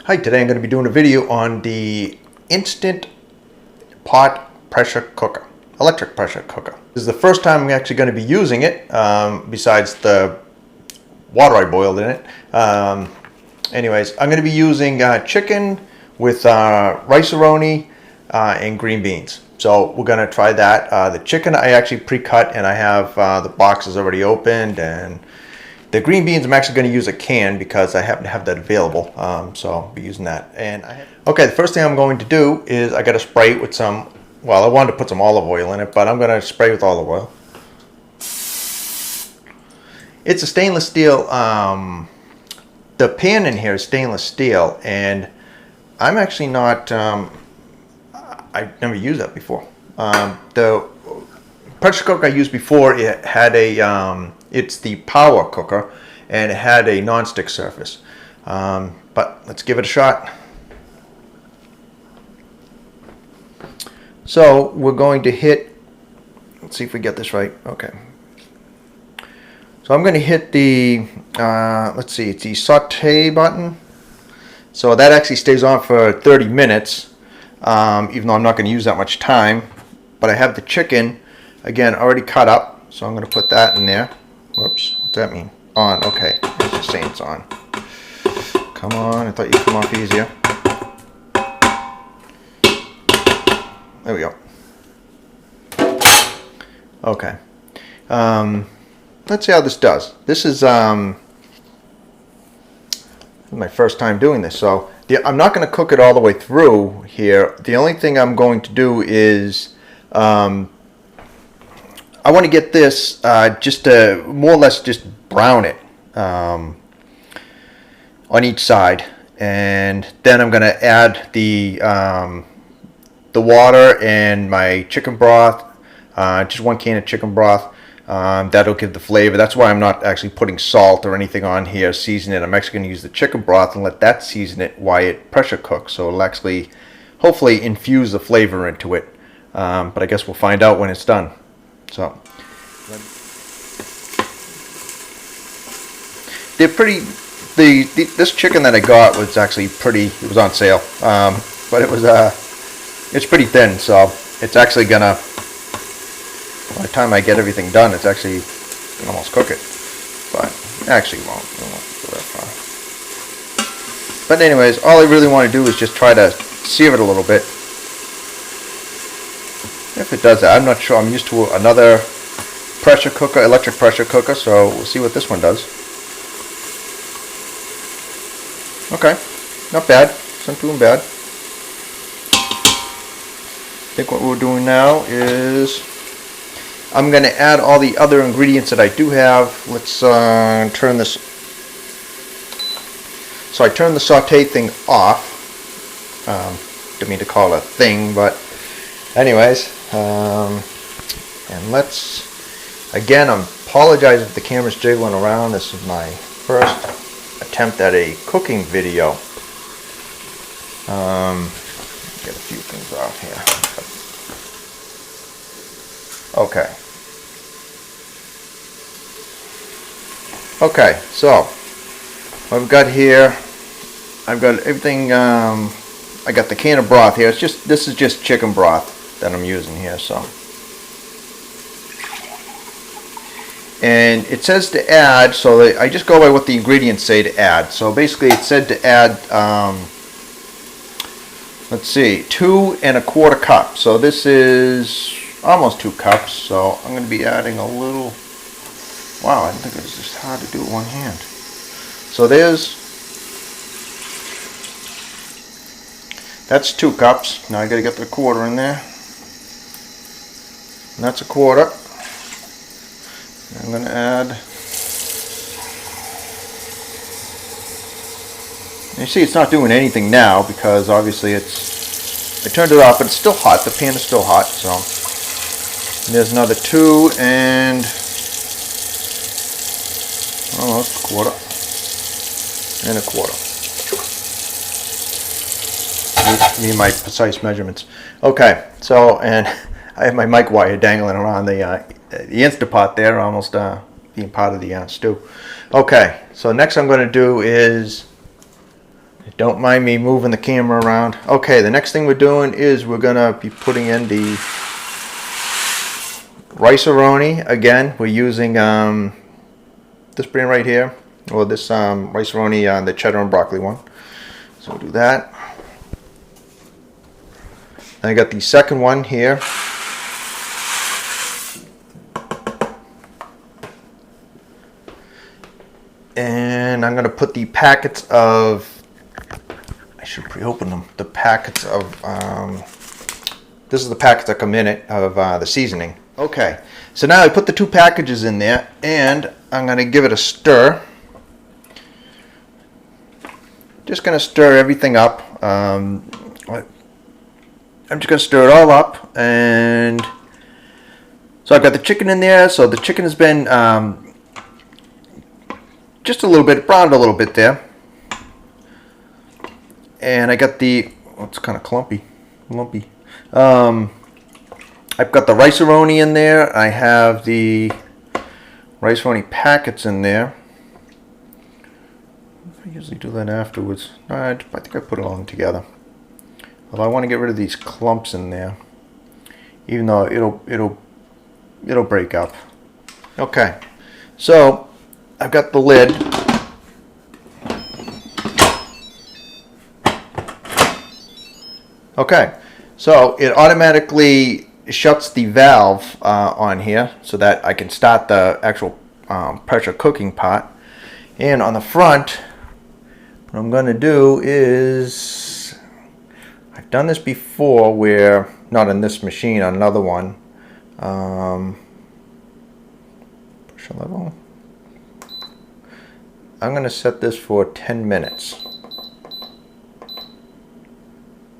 Hi, today I'm going to be doing a video on the Instant Pot Pressure Cooker, electric pressure cooker. This is the first time I'm actually going to be using it, besides the water I boiled in it. Anyways, I'm going to be using chicken with rice A Roni and green beans. So we're going to try that. The chicken I actually pre-cut, and I have the boxes already opened, and the green beans I'm actually going to use a can because I happen to have that available, so I'll be using that. Okay, the first thing I'm going to do is I got to spray it with some, well, I wanted to put some olive oil in it, but I'm going to spray with olive oil. It's a stainless steel, the pan in here is stainless steel, and I'm actually not, I've never used that before. The pressure cooker I used before, it had a, it's the power cooker, and it had a non-stick surface. But let's give it a shot. So we're going to hit, let's see if we get this right. Okay. So I'm going to hit the, let's see, it's the saute button. So that actually stays on for 30 minutes, even though I'm not going to use that much time. But I have the chicken, again, already cut up. So I'm going to put that in there. Whoops, what's that mean? On, okay, it's just saying it's on. Come on, I thought you'd come off easier. There we go. Okay. Let's see how this does. This is my first time doing this, so I'm not going to cook it all the way through here. The only thing I'm going to do is I want to get this just to more or less just brown it on each side, and then I'm going to add the water and my chicken broth, just 1 can of chicken broth. That'll give the flavor. That's why I'm not actually putting salt or anything on here, season it. I'm actually going to use the chicken broth and let that season it while it pressure cooks, so it'll actually hopefully infuse the flavor into it. But I guess we'll find out when it's done. So they're pretty. This chicken that I got was actually pretty. It was on sale, but it was it's pretty thin, so it's actually gonna. By the time I get everything done, it's actually I can almost cook it, but actually won't. It won't go that far. But anyways, all I really want to do is just try to sear it a little bit. If it does that, I'm not sure. I'm used to another pressure cooker, electric pressure cooker, so we'll see what this one does. Okay, not bad. It's not doing bad. I think what we're doing now is I'm going to add all the other ingredients that I do have. Let's turn this. So I turned the saute thing off. Didn't mean to call it a thing, but anyways. And let's, again, I apologize if the camera's jiggling around. This is my first attempt at a cooking video. Get a few things off here. Okay. Okay, so what I've got here, I've got everything, I got the can of broth here. This is just chicken broth that I'm using here, so. And it says to add, so I just go by what the ingredients say to add. So basically it said to add, let's see, 2 1/4 cups. So this is almost 2 cups, so I'm going to be adding a little. Wow, I didn't think it was just hard to do with one hand. So that's 2 cups. Now I got to get the 1/4 in there. And that's 1/4. I'm going to add. You see, it's not doing anything now because obviously I turned it off, but it's still hot. The pan is still hot, so. And there's another 2 and almost 1/4 and 1/4. Need my precise measurements. Okay, so and I have my mic wire dangling around the Instapot there, almost being part of the stew. Okay, so next I'm going to do is Don't mind me moving the camera around. Okay, the next thing we're doing is we're gonna be putting in the Rice A Roni. Again, we're using this brand right here, or this Rice A Roni, the cheddar and broccoli one. So we'll do that. And I got the second one here. And I'm going to put the packets of, I should pre-open them, the packets of, this is the packets that come in it of the seasoning. Okay, so now I put the two packages in there and I'm going to give it a stir. Just going to stir everything up. I'm just going to stir it all up, and so I've got the chicken in there. So the chicken has been just a little bit browned a little bit there, and I got the, oh, it's kind of lumpy. I've got the Rice A Roni in there. I have the Rice A Roni packets in there. I usually do that afterwards. I think I put it all together. Although I want to get rid of these clumps in there, even though it'll break up. Okay, so I've got the lid. Okay, so it automatically shuts the valve on here so that I can start the actual pressure cooking pot. And on the front, what I'm going to do is, I've done this before where, not on this machine, on another one. Pressure level. I'm going to set this for 10 minutes.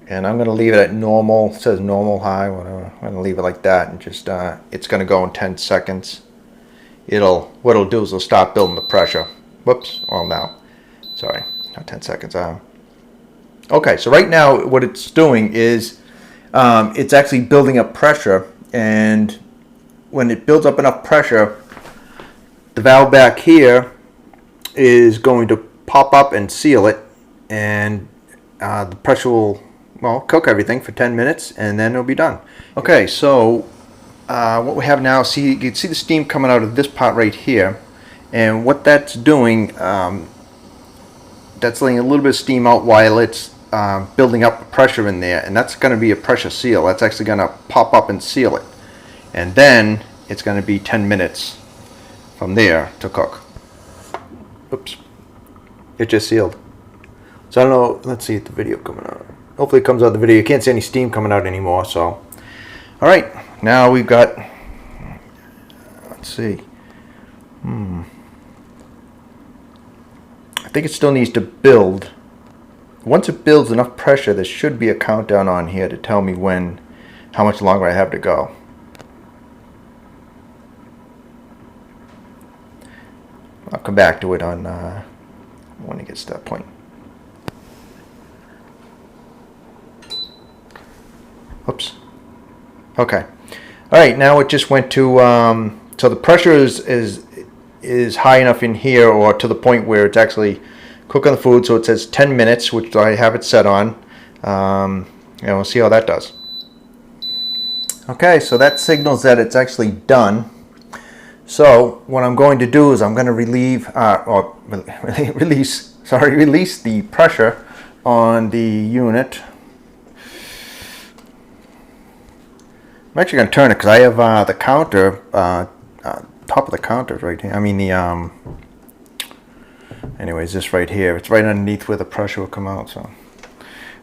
And I'm going to leave it at normal. It says normal, high, whatever. I'm going to leave it like that, and just it's going to go in 10 seconds. What it'll do is it'll start building the pressure. Whoops. Well, now, sorry, not 10 seconds. Okay, so right now what it's doing is it's actually building up pressure, and when it builds up enough pressure, the valve back here is going to pop up and seal it, and the pressure will, well, cook everything for 10 minutes, and then it'll be done. Okay, so what we have now, you can see the steam coming out of this pot right here, and what that's doing, that's letting a little bit of steam out while it's building up pressure in there, and that's going to be a pressure seal. That's actually going to pop up and seal it, and then it's going to be 10 minutes from there to cook. Oops, it just sealed. So I don't know, let's see if the video coming out. Hopefully it comes out the video. You can't see any steam coming out anymore. So, all right, now we've got, let's see. I think it still needs to build. Once it builds enough pressure, there should be a countdown on here to tell me how much longer I have to go. I'll come back to it on when it gets to that point. Oops. Okay. All right. Now it just went to so the pressure is high enough in here, or to the point where it's actually cooking the food. So it says 10 minutes, which I have it set on. And we'll see how that does. Okay. So that signals that it's actually done. So what I'm going to do is I'm going to release the pressure on the unit. I'm actually going to turn it because I have the counter, top of the counter right here. I mean anyways, this right here. It's right underneath where the pressure will come out. So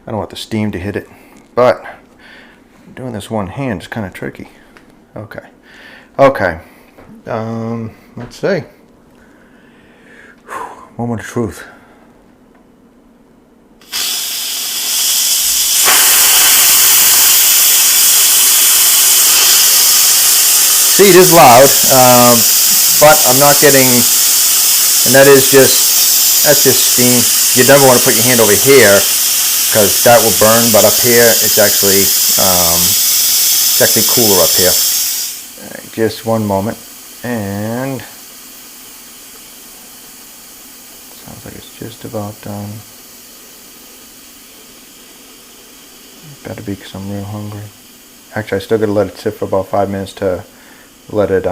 I don't want the steam to hit it. But doing this one hand is kind of tricky. Okay. Okay. Let's see. Moment of truth. See, it is loud, but I'm not getting, and that's just steam. You never want to put your hand over here because that will burn, but up here it's actually cooler up here. All right, just one moment, and sounds like it's just about done. Gotta be because I'm real hungry. Actually, I still gotta let it sit for about 5 minutes to let it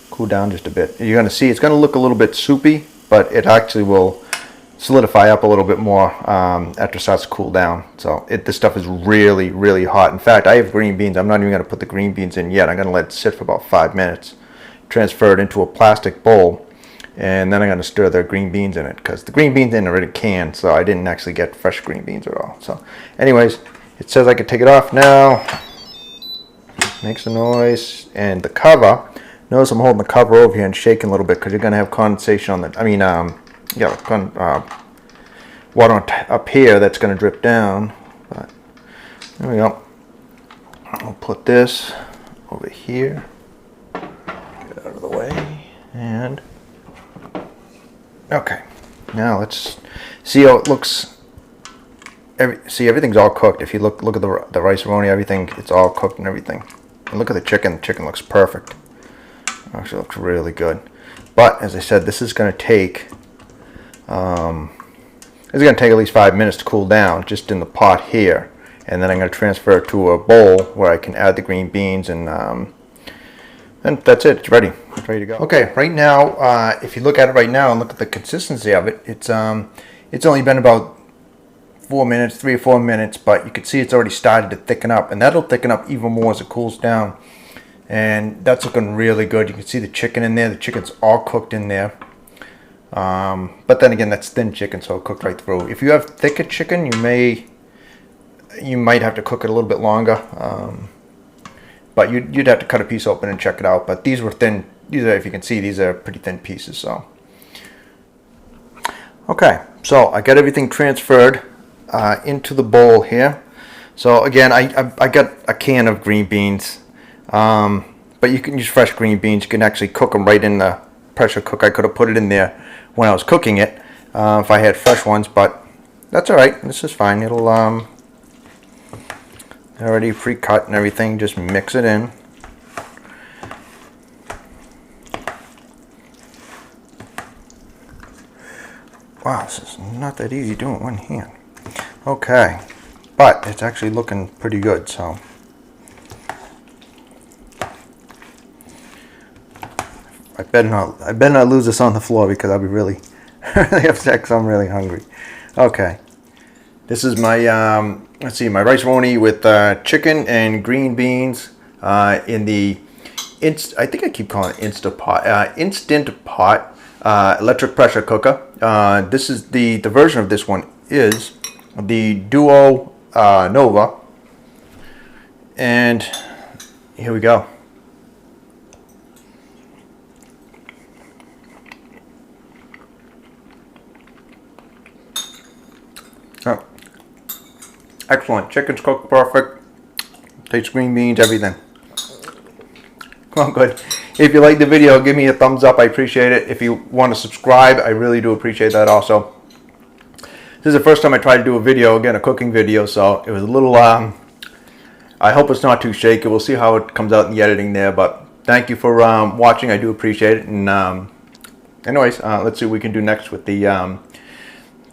cool down just a bit. You're gonna see it's gonna look a little bit soupy, but it actually will solidify up a little bit more after it starts to cool down. So this stuff is really, really hot. In fact, I have green beans. I'm not even gonna put the green beans in yet. I'm gonna let it sit for about 5 minutes, transfer it into a plastic bowl, and then I'm gonna stir the green beans in it because the green beans in already canned, so I didn't actually get fresh green beans at all. So anyways, it says I can take it off now. Makes a noise. And the cover, notice I'm holding the cover over here and shaking a little bit because you're going to have condensation on the, water up here that's going to drip down. But there we go. I'll put this over here. Get out of the way. And okay. Now let's see how it looks. See, everything's all cooked. If you look at the Rice A Roni, everything, it's all cooked and everything. And look at the chicken. The chicken looks perfect. Actually looks really good. But as I said, this is going to take at least 5 minutes to cool down just in the pot here. And then I'm going to transfer it to a bowl where I can add the green beans and that's it. It's ready. It's ready to go. Okay, right now, if you look at it right now and look at the consistency of it, it's only been about 4 minutes, 3 or 4 minutes, but you can see it's already started to thicken up, and that'll thicken up even more as it cools down. And that's looking really good. You can see the chicken in there. The chicken's all cooked in there. But then again, that's thin chicken, so it'll cook right through. If you have thicker chicken, you might have to cook it a little bit longer. But you'd have to cut a piece open and check it out. But these were thin. These are, if you can see, these are pretty thin pieces. So okay, so I got everything transferred into the bowl here. So again, I got a can of green beans, but you can use fresh green beans. You can actually cook them right in the pressure cooker. I could have put it in there when I was cooking it if I had fresh ones, but that's all right. This is fine. It'll already pre-cut and everything. Just mix it in. Wow, this is not that easy doing it one hand. Okay, but it's actually looking pretty good, so I better not lose this on the floor because I'll be really really upset because I'm really hungry. Okay, this is my let's see, my Rice A Roni with chicken and green beans in the I think I keep calling it instant pot electric pressure cooker. This is the version of this one is the Duo Nova, and here we go. Oh, excellent. Chicken's cooked perfect. Tastes green beans, everything. Oh, good. If you like the video, give me a thumbs up. I appreciate it. If you want to subscribe, I really do appreciate that also. This is the first time I tried to do a video, again, a cooking video, so it was a little, I hope it's not too shaky. We'll see how it comes out in the editing there, but thank you for watching. I do appreciate it. And anyways, let's see what we can do next with the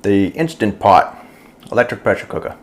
Instant Pot electric pressure cooker.